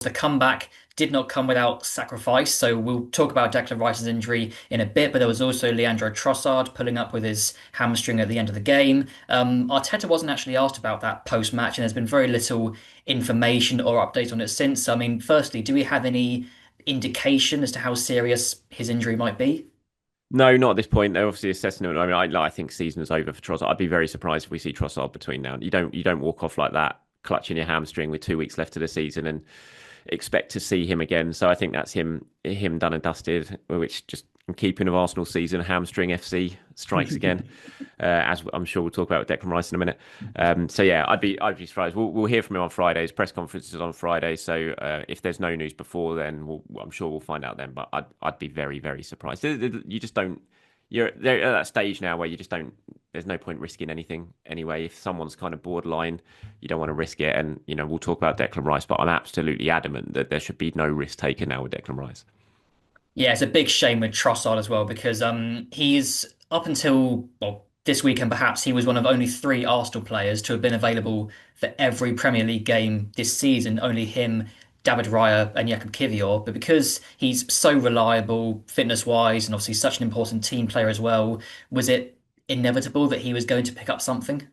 The comeback did not come without sacrifice. So we'll talk about Declan Rice's injury in a bit, but there was also Leandro Trossard pulling up with his hamstring at the end of the game. Arteta wasn't actually asked about that post-match, and there's been very little information or update on it since. I mean, firstly, do we have any indication as to how serious his injury might be? No, not at this point. They're obviously assessing it. I mean, I think season is over for Trossard. I'd be very surprised if we see Trossard between now. You don't walk off like that, clutching your hamstring with 2 weeks left of the season and expect to see him again. So I think that's him done and dusted. Which just in keeping of Arsenal season, hamstring FC strikes again, as I'm sure we'll talk about with Declan Rice in a minute. So yeah, I'd be surprised. We'll hear from him on Friday. His press conference is on Friday. So if there's no news before then, I'm sure we'll find out then. But I'd be very surprised. You just don't. You're there at that stage now where you just don't. There's no point risking anything anyway. If someone's kind of borderline, you don't want to risk it. And we'll talk about Declan Rice, but I'm absolutely adamant that there should be no risk taken now with Declan Rice. Yeah, it's a big shame with Trossard as well because he's up until well this weekend perhaps he was one of only three Arsenal players to have been available for every Premier League game this season. Only him, David Raya, and Jakub Kiwior. But because he's so reliable fitness wise and obviously such an important team player as well, was it inevitable that he was going to pick up something?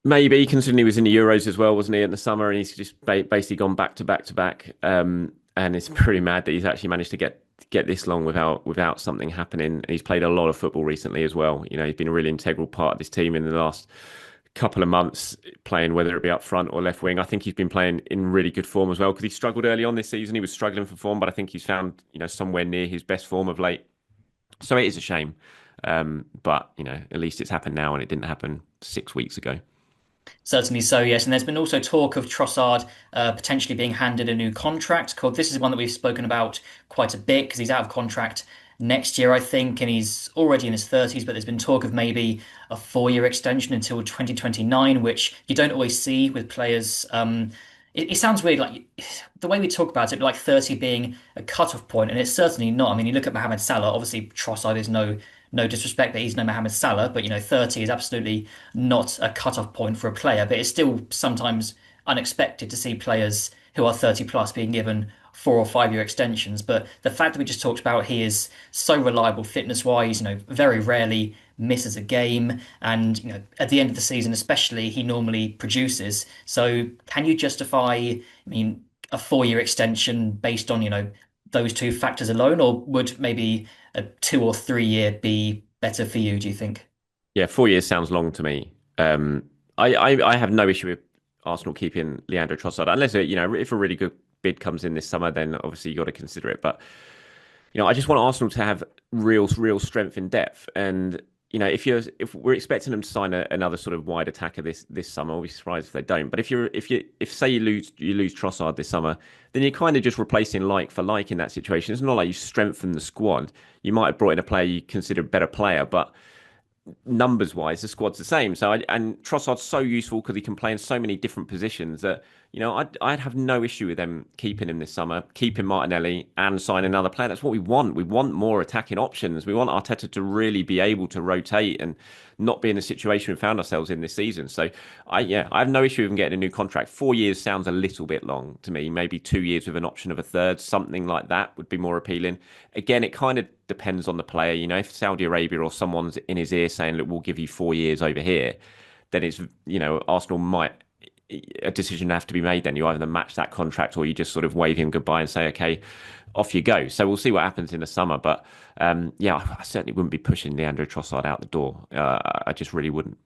Maybe considering he was in the Euros as well, wasn't he, in the summer, and he's just basically gone back to back to back. And it's pretty mad that he's actually managed to get this long without something happening. And he's played a lot of football recently as well. He's been a really integral part of this team in the last couple of months, playing whether it be up front or left wing. I think he's been playing in really good form as well because he struggled early on this season. He was struggling for form, but I think he's found somewhere near his best form of late. So it is a shame, but at least it's happened now, and it didn't happen 6 weeks ago. Certainly so, yes. And there's been also talk of Trossard potentially being handed a new contract. Called this is one that we've spoken about quite a bit because he's out of contract next year, I think, and he's already in his 30s. But there's been talk of maybe a 4-year extension until 2029, which you don't always see with players. It sounds weird, like the way we talk about it, like 30 being a cut-off point, and it's certainly not. I mean, you look at Mohamed Salah. Obviously, Trossard is no disrespect that he's no Mohamed Salah, but 30 is absolutely not a cut-off point for a player. But it's still sometimes unexpected to see players who are 30 plus being given 4 or 5 year extensions. But the fact that we just talked about he is so reliable fitness wise, very rarely misses a game. And, at the end of the season, especially, he normally produces. So can you justify, I mean, a 4-year extension based on, those two factors alone, or would maybe a 2 or 3 year be better for you, do you think? Yeah, 4 years sounds long to me. I have no issue with Arsenal keeping Leandro Trossard unless if a really good bid comes in this summer, then obviously you got to consider it. But I just want Arsenal to have real strength in depth. And if we're expecting them to sign another sort of wide attacker this summer, I'll be surprised if they don't. But if say you lose Trossard this summer, then you're kind of just replacing like for like in that situation. It's not like you strengthen the squad. You might have brought in a player you consider a better player, but numbers wise, the squad's the same. And Trossard's so useful because he can play in so many different positions that I'd have no issue with them keeping him this summer, keeping Martinelli and signing another player. That's what we want. We want more attacking options. We want Arteta to really be able to rotate and not be in the situation we found ourselves in this season. So I have no issue with him getting a new contract. 4 years sounds a little bit long to me. Maybe 2 years with an option of a third, something like that would be more appealing. Again, it kind of depends on the player. If Saudi Arabia or someone's in his ear saying, "Look, we'll give you 4 years over here," then it's Arsenal might a decision have to be made. Then you either match that contract or you just sort of wave him goodbye and say, "Okay, off you go." So we'll see what happens in the summer. But yeah, I certainly wouldn't be pushing Leandro Trossard out the door. I just really wouldn't.